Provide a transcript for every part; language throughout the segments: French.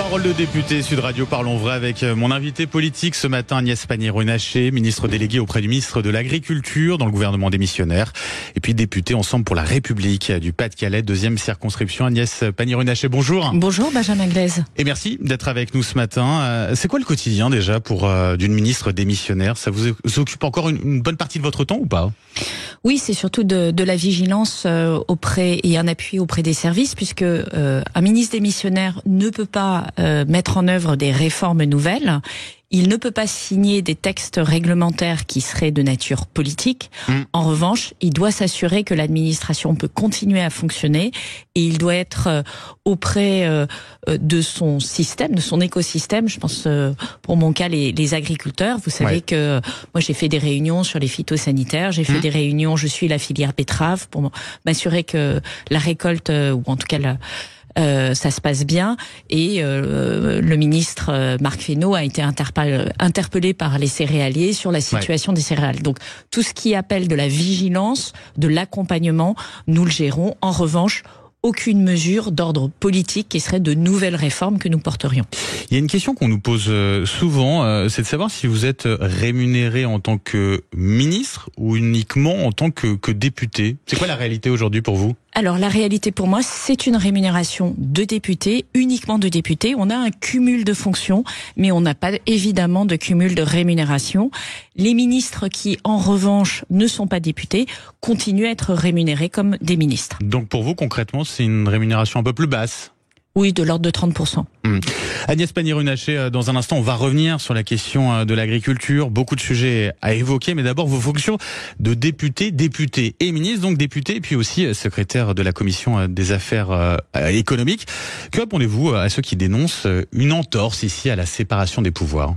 Parole de député, Sud Radio, parlons vrai avec mon invité politique ce matin, Agnès Pannier-Runacher, ministre déléguée auprès du ministre de l'Agriculture dans le gouvernement démissionnaire. Et puis députée Ensemble pour la République du Pas-de-Calais, 2e circonscription. Agnès Pannier-Runacher, bonjour. Bonjour Benjamin Glaise. Et merci d'être avec nous ce matin. C'est quoi le quotidien déjà pour d'une ministre démissionnaire? Ça vous occupe encore une bonne partie de votre temps ou pas? Oui, c'est surtout de la vigilance auprès et un appui auprès des services, puisque un ministre démissionnaire ne peut pas mettre en œuvre des réformes nouvelles. Il ne peut pas signer des textes réglementaires qui seraient de nature politique. En revanche, il doit s'assurer que l'administration peut continuer à fonctionner et il doit être auprès de son système, de son écosystème. Je pense pour mon cas les agriculteurs. Vous savez que moi j'ai fait des réunions sur les phytosanitaires, j'ai fait des réunions, je suis la filière betterave pour m'assurer que la récolte, ou en tout cas ça se passe bien, et le ministre Marc Fesneau a été interpellé par les céréaliers sur la situation des céréales. Donc tout ce qui appelle de la vigilance, de l'accompagnement, nous le gérons. En revanche, aucune mesure d'ordre politique qui serait de nouvelles réformes que nous porterions. Il y a une question qu'on nous pose souvent, c'est de savoir si vous êtes rémunéré en tant que ministre ou uniquement en tant que député. C'est quoi la réalité aujourd'hui pour vous ? Alors la réalité pour moi, c'est une rémunération de député, uniquement de député. On a un cumul de fonctions, mais on n'a pas évidemment de cumul de rémunération. Les ministres qui, en revanche, ne sont pas députés, continuent à être rémunérés comme des ministres. Donc pour vous, concrètement, c'est une rémunération un peu plus basse ? Oui, de l'ordre de 30%. Agnès Pannier-Runacher, dans un instant, on va revenir sur la question de l'agriculture. Beaucoup de sujets à évoquer, mais d'abord vos fonctions de député et ministre, donc député, et puis aussi secrétaire de la commission des affaires économiques. Que répondez-vous à ceux qui dénoncent une entorse ici à la séparation des pouvoirs ?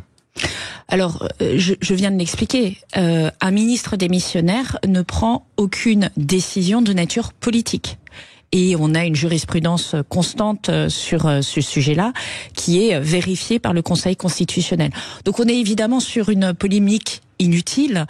Alors, je viens de l'expliquer. Un ministre démissionnaire ne prend aucune décision de nature politique. Et on a une jurisprudence constante sur ce sujet-là qui est vérifiée par le Conseil constitutionnel. Donc on est évidemment sur une polémique inutile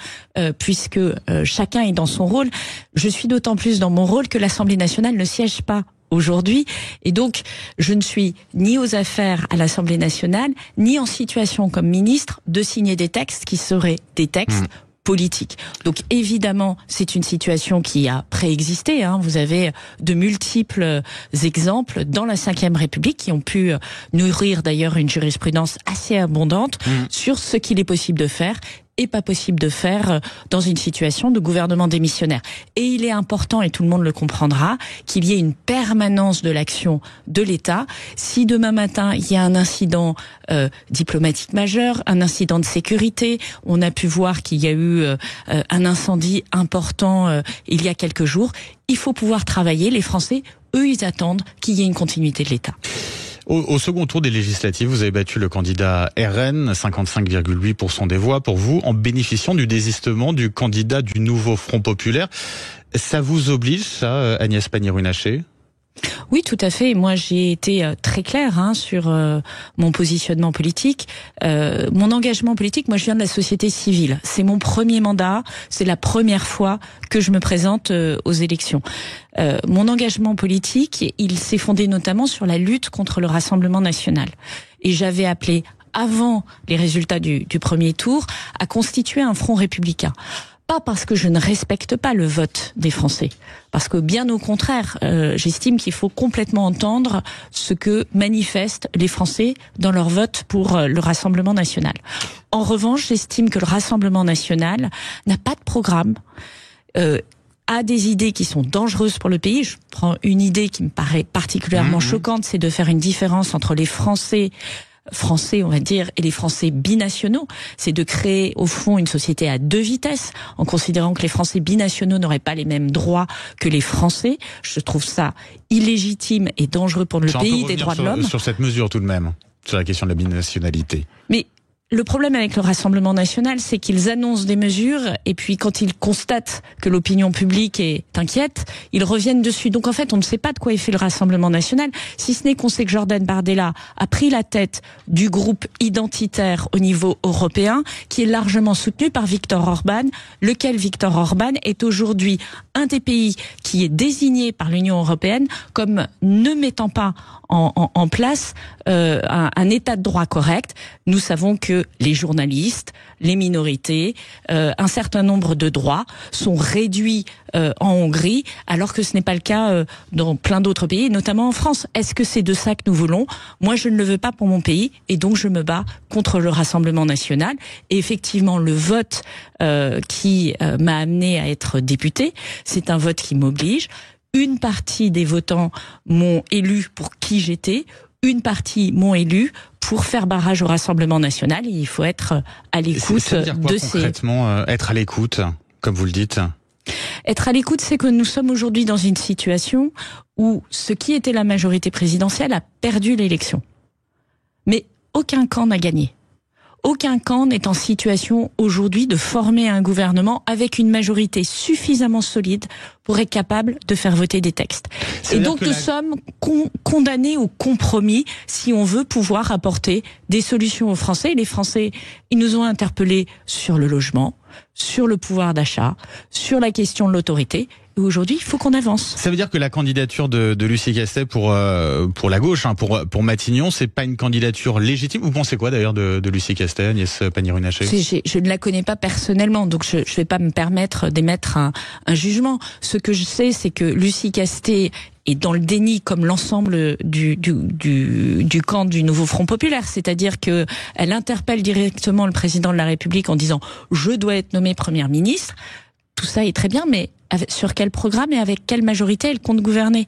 puisque chacun est dans son rôle. Je suis d'autant plus dans mon rôle que l'Assemblée nationale ne siège pas aujourd'hui, et donc je ne suis ni aux affaires à l'Assemblée nationale, ni en situation comme ministre de signer des textes qui seraient des textes politique. Donc évidemment, c'est une situation qui a préexisté. Vous avez de multiples exemples dans la Ve République qui ont pu nourrir d'ailleurs une jurisprudence assez abondante sur ce qu'il est possible de faire et pas possible de faire dans une situation de gouvernement démissionnaire. Et il est important, et tout le monde le comprendra, qu'il y ait une permanence de l'action de l'État. Si demain matin, il y a un incident diplomatique majeur, un incident de sécurité, on a pu voir qu'il y a eu un incendie important il y a quelques jours, il faut pouvoir travailler. Les Français, eux, ils attendent qu'il y ait une continuité de l'État. Au second tour des législatives, vous avez battu le candidat RN, 55,8% des voix pour vous, en bénéficiant du désistement du candidat du nouveau Front Populaire. Ça vous oblige, ça, Agnès Pannier-Runacher ? Oui, tout à fait. Moi, j'ai été très claire sur mon positionnement politique. Mon engagement politique, moi, je viens de la société civile. C'est mon premier mandat. C'est la première fois que je me présente aux élections. Mon engagement politique, il s'est fondé notamment sur la lutte contre le Rassemblement national. Et j'avais appelé, avant les résultats du premier tour, à constituer un front républicain. Pas parce que je ne respecte pas le vote des Français, parce que bien au contraire, j'estime qu'il faut complètement entendre ce que manifestent les Français dans leur vote pour le Rassemblement national. En revanche, j'estime que le Rassemblement national n'a pas de programme, a des idées qui sont dangereuses pour le pays. Je prends une idée qui me paraît particulièrement choquante, c'est de faire une différence entre les Français, on va dire, et les Français binationaux. C'est de créer, au fond, une société à deux vitesses, en considérant que les Français binationaux n'auraient pas les mêmes droits que les Français. Je trouve ça illégitime et dangereux pour le pays des droits de l'homme. Sur cette mesure tout de même, sur la question de la binationalité. Mais le problème avec le Rassemblement national, c'est qu'ils annoncent des mesures et puis quand ils constatent que l'opinion publique est inquiète, ils reviennent dessus. Donc en fait, on ne sait pas de quoi est fait le Rassemblement national, si ce n'est qu'on sait que Jordan Bardella a pris la tête du groupe identitaire au niveau européen, qui est largement soutenu par Viktor Orban, lequel Viktor Orban est aujourd'hui un des pays qui est désigné par l'Union européenne comme ne mettant pas en place un état de droit correct. Nous savons que les journalistes, les minorités, un certain nombre de droits sont réduits en Hongrie, alors que ce n'est pas le cas dans plein d'autres pays, notamment en France. Est-ce que c'est de ça que nous voulons? Moi, je ne le veux pas pour mon pays, et donc je me bats contre le Rassemblement national. Et effectivement, le vote qui m'a amené à être députée, c'est un vote qui m'oblige. Une partie des votants m'ont élu pour qui j'étais, une partie m'ont élu pour faire barrage au Rassemblement national. Et il faut être à l'écoute de ces... Concrètement, être à l'écoute, comme vous le dites? Être à l'écoute, c'est que nous sommes aujourd'hui dans une situation où ce qui était la majorité présidentielle a perdu l'élection. Mais aucun camp n'a gagné. Aucun camp n'est en situation aujourd'hui de former un gouvernement avec une majorité suffisamment solide pour être capable de faire voter des textes. Et donc nous sommes condamnés au compromis si on veut pouvoir apporter des solutions aux Français. Et les Français, ils nous ont interpellés sur le logement, sur le pouvoir d'achat, sur la question de l'autorité. Et aujourd'hui, il faut qu'on avance. Ça veut dire que la candidature de Lucie Castet pour la gauche, hein, pour Matignon, c'est pas une candidature légitime? Vous pensez quoi d'ailleurs de Lucie Castet, Agnès Pannier-Runacher? Je ne la connais pas personnellement, donc je vais pas me permettre d'émettre un jugement. Ce que je sais, c'est que Lucie Castet est dans le déni comme l'ensemble du camp du Nouveau Front Populaire, c'est-à-dire que elle interpelle directement le président de la République en disant « je dois être nommée première ministre ». Tout ça est très bien, mais sur quel programme et avec quelle majorité elle compte gouverner?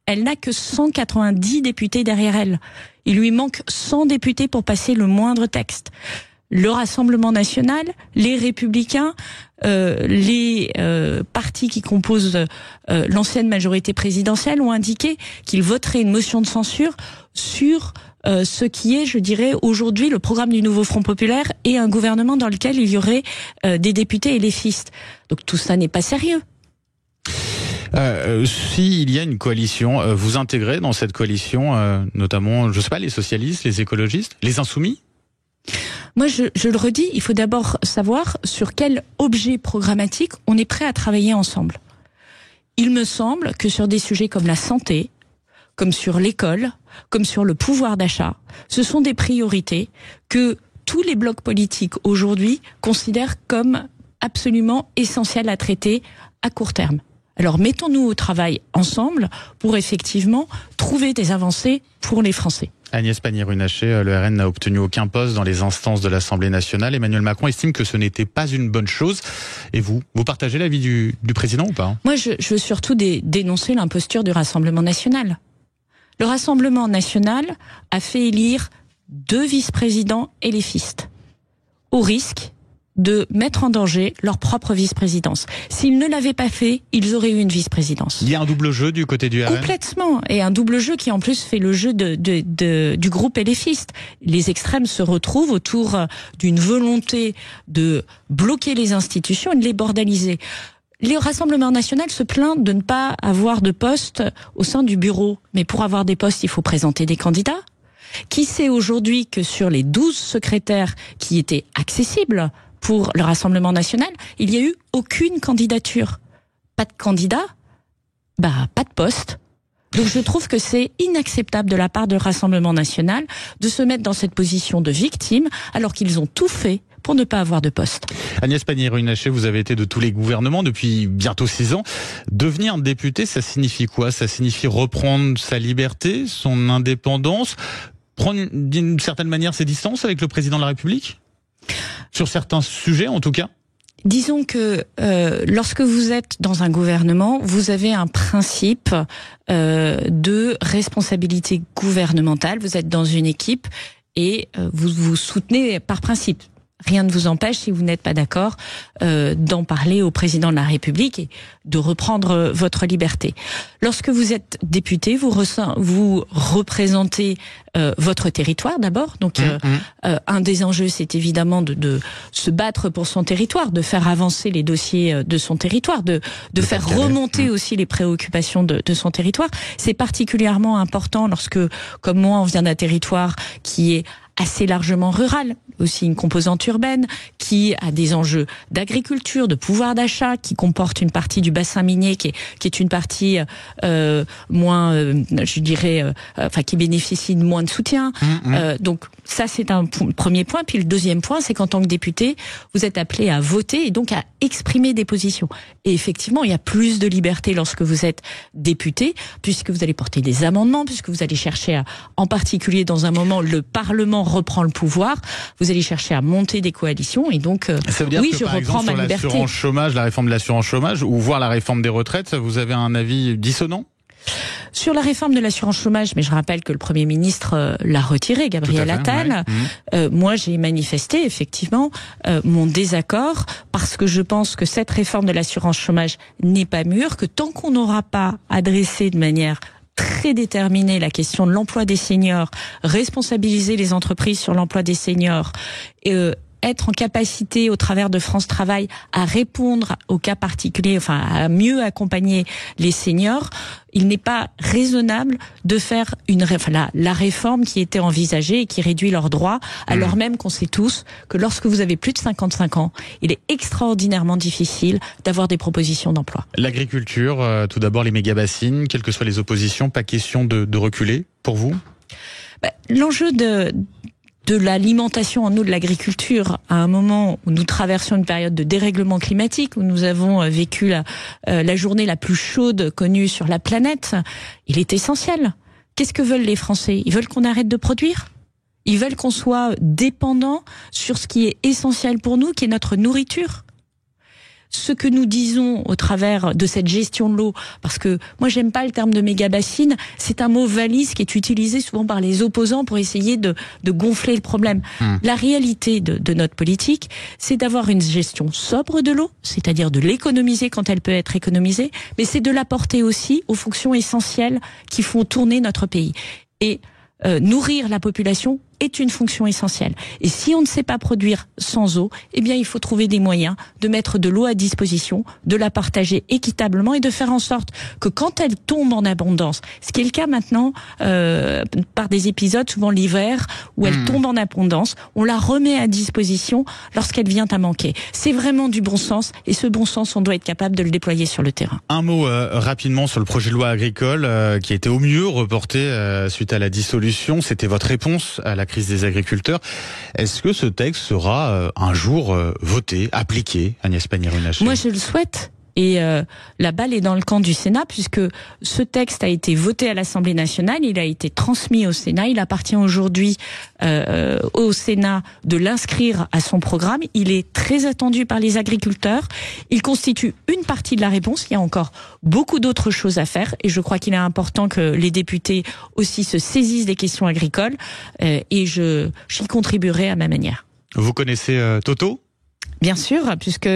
Elle n'a que 190 députés derrière elle. Il lui manque 100 députés pour passer le moindre texte. Le Rassemblement national, les Républicains, les partis qui composent l'ancienne majorité présidentielle ont indiqué qu'ils voteraient une motion de censure sur ce qui est, je dirais, aujourd'hui le programme du Nouveau Front Populaire et un gouvernement dans lequel il y aurait des députés éléfistes. Donc tout ça n'est pas sérieux. S'il y a une coalition, vous intégrez dans cette coalition notamment, je sais pas, les socialistes, les écologistes, les insoumis? Moi, je le redis, il faut d'abord savoir sur quel objet programmatique on est prêt à travailler ensemble. Il me semble que sur des sujets comme la santé, comme sur l'école, comme sur le pouvoir d'achat, ce sont des priorités que tous les blocs politiques aujourd'hui considèrent comme absolument essentielles à traiter à court terme. Alors mettons-nous au travail ensemble pour effectivement trouver des avancées pour les Français. Agnès Pannier-Runacher, le RN n'a obtenu aucun poste dans les instances de l'Assemblée nationale. Emmanuel Macron estime que ce n'était pas une bonne chose. Et vous partagez l'avis du président ou pas? Moi, je veux surtout dénoncer l'imposture du Rassemblement national. Le Rassemblement national a fait élire 2 vice-présidents éléfistes, au risque de mettre en danger leur propre vice-présidence. S'ils ne l'avaient pas fait, ils auraient eu une vice-présidence. Il y a un double jeu du côté du RN? Complètement. Et un double jeu qui en plus fait le jeu du groupe éléfiste. Les extrêmes se retrouvent autour d'une volonté de bloquer les institutions et de les bordaliser. Le Rassemblement national se plaint de ne pas avoir de poste au sein du bureau. Mais pour avoir des postes, il faut présenter des candidats. Qui sait aujourd'hui que sur les 12 secrétaires qui étaient accessibles pour le Rassemblement national, il n'y a eu aucune candidature. Pas de candidat, pas de poste. Donc je trouve que c'est inacceptable de la part du Rassemblement national de se mettre dans cette position de victime alors qu'ils ont tout fait pour ne pas avoir de poste. Agnès Pannier-Runacher, vous avez été de tous les gouvernements depuis bientôt 6 ans. Devenir député, ça signifie quoi? Ça signifie reprendre sa liberté, son indépendance, prendre d'une certaine manière ses distances avec le président de la République? Sur certains sujets, en tout cas? Disons que lorsque vous êtes dans un gouvernement, vous avez un principe de responsabilité gouvernementale. Vous êtes dans une équipe et vous vous soutenez par principe. rien ne vous empêche, si vous n'êtes pas d'accord, d'en parler au président de la République et de reprendre votre liberté. Lorsque vous êtes député, vous représentez votre territoire d'abord. Donc, un des enjeux, c'est évidemment de se battre pour son territoire, de faire avancer les dossiers de son territoire, de faire remonter aussi les préoccupations de son territoire. C'est particulièrement important lorsque, comme moi, on vient d'un territoire qui est assez largement rural, aussi une composante urbaine, qui a des enjeux d'agriculture, de pouvoir d'achat, qui comporte une partie du bassin minier qui est une partie moins, je dirais, enfin qui bénéficie de moins de soutien. Donc ça, c'est un premier point. Puis le deuxième point, c'est qu'en tant que député, vous êtes appelé à voter et donc à exprimer des positions. Et effectivement, il y a plus de liberté lorsque vous êtes député, puisque vous allez porter des amendements, puisque vous allez chercher en particulier dans un moment, le Parlement reprend le pouvoir, vous allez chercher à monter des coalitions et donc ça veut dire oui, que, je par reprends exemple, ma liberté. Sur l'assurance chômage, la réforme de l'assurance chômage ou voire la réforme des retraites, vous avez un avis dissonant? Sur la réforme de l'assurance chômage, mais je rappelle que le Premier ministre l'a retiré, Gabriel Attal. Ouais. Moi, j'ai manifesté effectivement mon désaccord parce que je pense que cette réforme de l'assurance chômage n'est pas mûre, que tant qu'on n'aura pas adressé de manière très déterminée la question de l'emploi des seniors, responsabiliser les entreprises sur l'emploi des seniors, être en capacité, au travers de France Travail, à répondre aux cas particuliers, enfin à mieux accompagner les seniors, il n'est pas raisonnable de faire la réforme qui était envisagée et qui réduit leurs droits, alors même qu'on sait tous que lorsque vous avez plus de 55 ans, il est extraordinairement difficile d'avoir des propositions d'emploi. L'agriculture, tout d'abord les méga-bassines, quelles que soient les oppositions, pas question de reculer pour vous? L'enjeu de l'alimentation en eau de l'agriculture à un moment où nous traversons une période de dérèglement climatique, où nous avons vécu la journée la plus chaude connue sur la planète, il est essentiel. Qu'est-ce que veulent les Français? Ils veulent qu'on arrête de produire? Ils veulent qu'on soit dépendant sur ce qui est essentiel pour nous, qui est notre nourriture? Ce que nous disons au travers de cette gestion de l'eau, parce que moi j'aime pas le terme de méga-bassine, c'est un mot valise qui est utilisé souvent par les opposants pour essayer de gonfler le problème. La réalité de notre politique, c'est d'avoir une gestion sobre de l'eau, c'est-à-dire de l'économiser quand elle peut être économisée, mais c'est de l'apporter aussi aux fonctions essentielles qui font tourner notre pays. Et nourrir la population est une fonction essentielle. Et si on ne sait pas produire sans eau, eh bien il faut trouver des moyens de mettre de l'eau à disposition, de la partager équitablement et de faire en sorte que quand elle tombe en abondance, ce qui est le cas maintenant par des épisodes, souvent l'hiver, où elle tombe en abondance, on la remet à disposition lorsqu'elle vient à manquer. C'est vraiment du bon sens et ce bon sens, on doit être capable de le déployer sur le terrain. Un mot rapidement sur le projet de loi agricole qui a été au mieux reporté suite à la dissolution. C'était votre réponse à la crise des agriculteurs. Est-ce que ce texte sera un jour voté, appliqué, Agnès Pannier-Runacher? Moi, je le souhaite. Et la balle est dans le camp du Sénat, puisque ce texte a été voté à l'Assemblée nationale, il a été transmis au Sénat, il appartient aujourd'hui au Sénat de l'inscrire à son programme. Il est très attendu par les agriculteurs, il constitue une partie de la réponse, il y a encore beaucoup d'autres choses à faire, et je crois qu'il est important que les députés aussi se saisissent des questions agricoles, et j'y contribuerai à ma manière. Vous connaissez Toto ? Bien sûr, puisque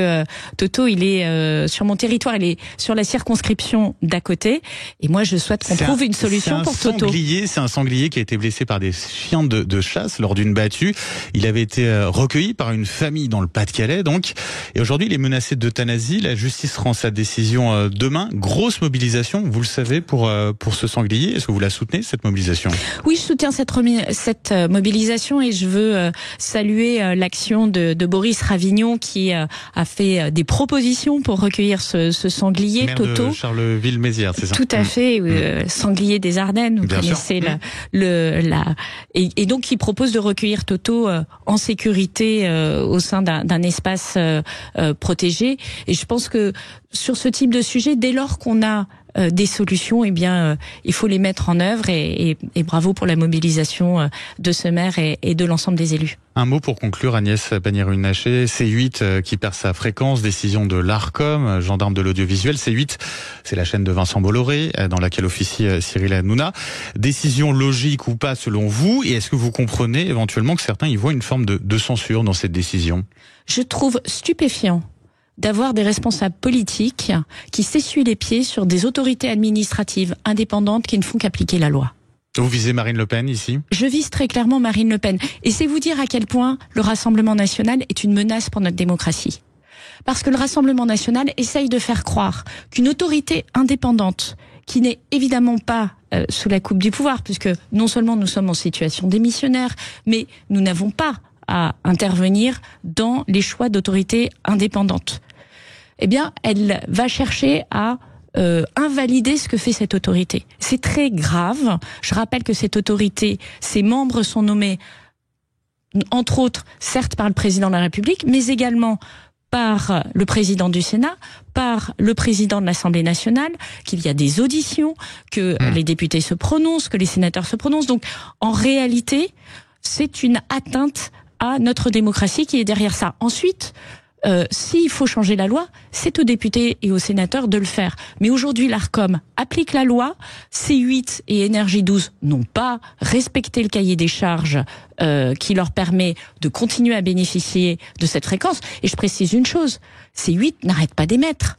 Toto, il est sur mon territoire, il est sur la circonscription d'à côté. Et moi, je souhaite qu'on trouve une solution pour Toto. C'est un sanglier qui a été blessé par des chiens de chasse lors d'une battue. Il avait été recueilli par une famille dans le Pas-de-Calais, donc. Et aujourd'hui, il est menacé d'euthanasie. La justice rend sa décision demain. Grosse mobilisation, vous le savez, pour ce sanglier. Est-ce que vous la soutenez, cette mobilisation? Oui, je soutiens cette mobilisation et je veux saluer l'action de Boris Ravignon, qui a fait des propositions pour recueillir ce sanglier, maire Toto. De Charleville-Mézières, c'est ça? Tout à fait, sanglier des Ardennes, vous connaissez et donc il propose de recueillir Toto en sécurité au sein d'un espace protégé. Et je pense que sur ce type de sujet, dès lors qu'on a des solutions, eh bien, il faut les mettre en œuvre et bravo pour la mobilisation de ce maire et de l'ensemble des élus. Un mot pour conclure, Agnès Pannier-Runacher. C8 qui perd sa fréquence, décision de l'Arcom, gendarme de l'audiovisuel. C8, c'est la chaîne de Vincent Bolloré, dans laquelle officie Cyril Hanouna. Décision logique ou pas selon vous? Et est-ce que vous comprenez éventuellement que certains y voient une forme de censure dans cette décision? Je trouve stupéfiant d'avoir des responsables politiques qui s'essuient les pieds sur des autorités administratives indépendantes qui ne font qu'appliquer la loi. Vous visez Marine Le Pen ici? Je vise très clairement Marine Le Pen. Et c'est vous dire à quel point le Rassemblement national est une menace pour notre démocratie. Parce que le Rassemblement national essaye de faire croire qu'une autorité indépendante, qui n'est évidemment pas sous la coupe du pouvoir, puisque non seulement nous sommes en situation démissionnaire, mais nous n'avons pas à intervenir dans les choix d'autorités indépendantes. Eh bien, elle va chercher à invalider ce que fait cette autorité. C'est très grave. Je rappelle que cette autorité, ses membres sont nommés, entre autres, certes par le président de la République, mais également par le président du Sénat, par le président de l'Assemblée nationale, qu'il y a des auditions, que les députés se prononcent, que les sénateurs se prononcent. Donc, en réalité, c'est une atteinte à notre démocratie qui est derrière ça. Ensuite, s'il faut changer la loi, c'est aux députés et aux sénateurs de le faire. Mais aujourd'hui, l'Arcom applique la loi. C8 et Énergie 12 n'ont pas respecté le cahier des charges qui leur permet de continuer à bénéficier de cette fréquence. Et je précise une chose, C8 n'arrête pas d'émettre.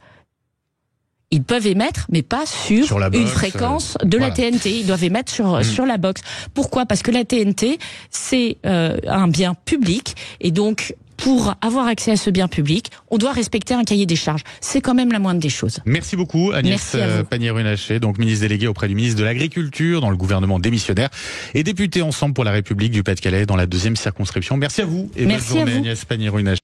Ils peuvent émettre, mais pas sur une fréquence de la TNT. Ils doivent émettre sur la box. Pourquoi? Parce que la TNT, c'est un bien public. Et donc, pour avoir accès à ce bien public, on doit respecter un cahier des charges. C'est quand même la moindre des choses. Merci beaucoup, Agnès Pannier-Runacher, donc ministre déléguée auprès du ministre de l'Agriculture dans le gouvernement démissionnaire et députée Ensemble pour la République du Pas-de-Calais dans la 2e circonscription. Merci à vous et bonne journée, Agnès Pannier-Runacher.